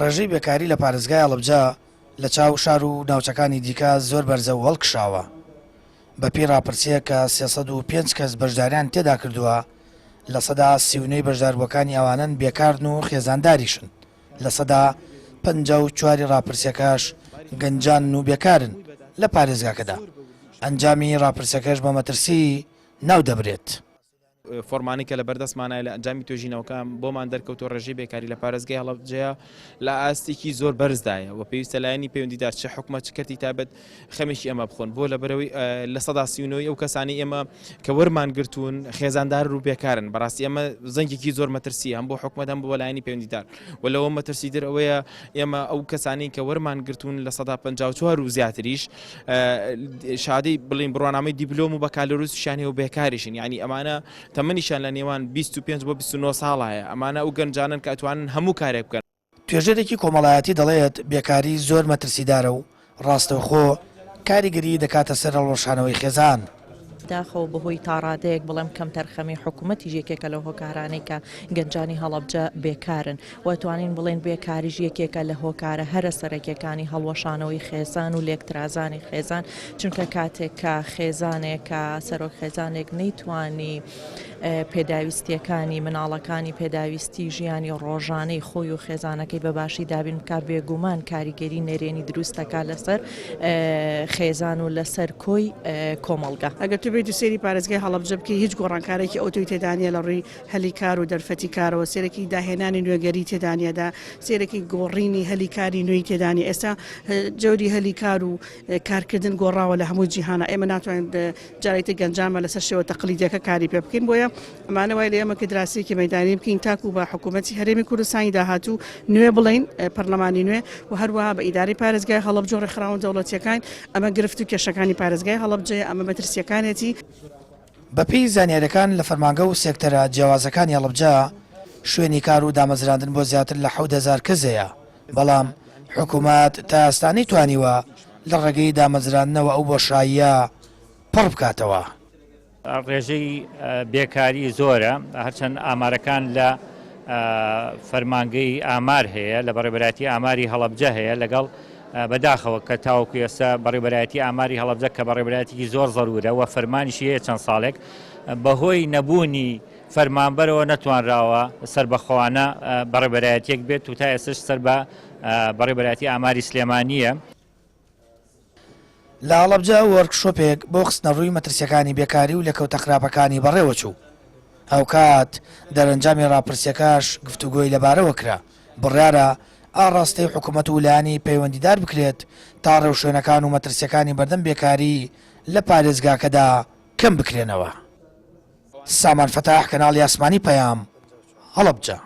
ڕێژەی بێکاری لە پارێزگای هەڵەبجە لە چاو شار و ناوچەکانی دیکە زۆر بەرزە و هەڵکشاوە. بەپێی ڕاپرسیە کە 305 کەس بەشداریان تێدا کردووە، لە سەدا 39 بەشداربووەکانی ئەوانن بێکارن و خێزانداریشن. لە سەدا 54 ڕاپرسیەکەش گەنجان و بێکارن لە پارێزگاکەدا. ئەنجامی ڕاپرسیەکەش بە مەترسی ناو دەبرێت. فۆرمانی کە لە بەردەستمانایە لە ئەنجامی توێژینەوەکان بۆمان دەرکەوتۆ ڕێژەی بێکاری لە پارێزگای هەڵەبجەیە لە ئاستێکی زۆر بەرزدایە و پێویستە لایەنی پەیوەندیدار چه حکومەت چ کەرتی تابەت خەمیشی ئەمە بخۆن بۆ لەبەرەوەی لە سەدا 39 ئەو کەسانی ئێمە کە وەرمان گرتوون خێزاندار و بێکارن. بەڕاستی ئەمە زەنگێکی زۆر مەترسی هەم بۆ حکومەت هەم بۆ لایەنی پەیوەندیدار و لەوە مەترسیدر ئەوەیە ئێمە ئەو کەسانی کە وەرمان گرتوون لە سەدا 54 و زیاتریش شادەی بڵین بڕوانامەی دیپلۆم و بەکالۆرسیشانی و بێکاریشن، یعنی ئەمانە تەمەنیشان لە نێوان 25 بۆ 29 ساڵایە. ئەمانە ئەو گەنجانن کە ئەتوانن هەموو کارێک بکەن. توێژەرێکی کۆمەڵایەتی دەڵێت بێکاری زۆر مەترسیدارە و ڕاستەوخۆ کاریگەری دەکاتە سەر هەڵوەشانەوەی خێزان. داخەوە بەهۆی تاڕادەیەک بڵێم کەم تەرخەمی حکوومەتی یەکێکە لە هۆکارانەی کە گەنجانی هەڵەبجە بێکارن وەتوانین بڵێن بێکاریش یەکێکە لە هۆکارە هەرە سەرەکیەکانی هەڵوەشانەوەی خێزان و لێکترازانی خێزان، چونکە کاتێک کە خێزانێک کە سەرۆک خێزانێک نەیتوانی پێداویستیەکانی مناڵەکانی پێداویستی ژیانی ڕۆژانەی خۆی و خێزانەکەی بەباشی دابین بکە بێگومان کاریگەری نێرێنی دروستەکە لەسەر خێزان و لەسەر کۆی کۆمەڵگە. ئەگەر تو بێت و سێری پارێزگای هەڵەبجە بکەی هیچ گۆڕانکارێکی ئۆتۆی تێدانە لە ڕووی هەلی کار و دەرفەتی کارەوە، سێرەکی داهێنانی نوێگەری تێدانیەدا، سێرەکی گۆڕینی هەلی کاری نوێی تێدانی. ئێستا جۆری هەلی کار و کارکردن گۆڕاوە لە هەموو جیهانە. ئێمە ناتوانین جارێتی گەنجامە لەسەر شێوە تەقلیدیەکە کاری پێ بکەین. بۆیە ئەمانە وای لە ئێمە کە دراسێکی مەیدانی بکەین تاکو بە حکوومەتی هەرێمی کوردستانی داهاتوو نوێ بڵین پەرلەمانی نوێ و هەروەها بە ئیداری پارێزگای هەڵەبجە و ڕێکخراوە دەوڵەتیەکان ئەمە گرفت و کێشەکانی پارێزگای هەڵەبجەیە، ئەمە مەترسیەکانێتی. بەپێی زانیاریەکان لە فەرمانگە و سێکتەرە جیاوازەکانی هەڵەبجە شوێنی کار و دامەزراندن بۆ زیاتر لە 70,000 کەسەیە، بەڵام حکوومەت تا ئێستانی توانیوە لە ڕێگەی دامەزراندنەوە ئەو بۆشاییە پڕ بکاتەوە. ڕێژەی بێکاری زۆرە، هەرچەند ئامارەکان لە فەرمانگەی ئامار هەیە، لە بەڕێبەرایەتی ئاماری هەڵەبجە هەیە، لەگەڵ بەداخەوە کە تاوەکو ئێستا بەڕێبەرایەتی ئاماری هەڵەبجە کە بەڕێبەرایەتێکی زۆر زەرورە و فەرمانیشی هەیە چەند ساڵێک بەهۆی نەبوونی فەرمانبەرەوە نەتوانراوە سەربەخۆوانە بەڕێبەرایەتێک بێت و تا ئێستش سەر بە بەڕێبەرایەتی ئاماری سلێمانیە. لە هەڵەبجە وەرکشۆپێک بۆ خستنەڕووی مەترسیەکانی بێکاری و لەکەوتە خراپەکانی بەڕێوە چوو. ئەو کات دەرەنجامی ڕاپرسیەکەش گفتوگۆی لەبارەوە کرا. بڕیارە ئاڕاستەی حکوومەت و لایەنی پەیوەندیدار بکرێت تا ڕێوشوێنەکان و مەترسیەکانی بەردەم بێکاری لە پارێزگاکەدا کەم بکرێنەوە. سامان فەتاح، کەناڵی ئاسمانی پەیام، هەڵەبجە.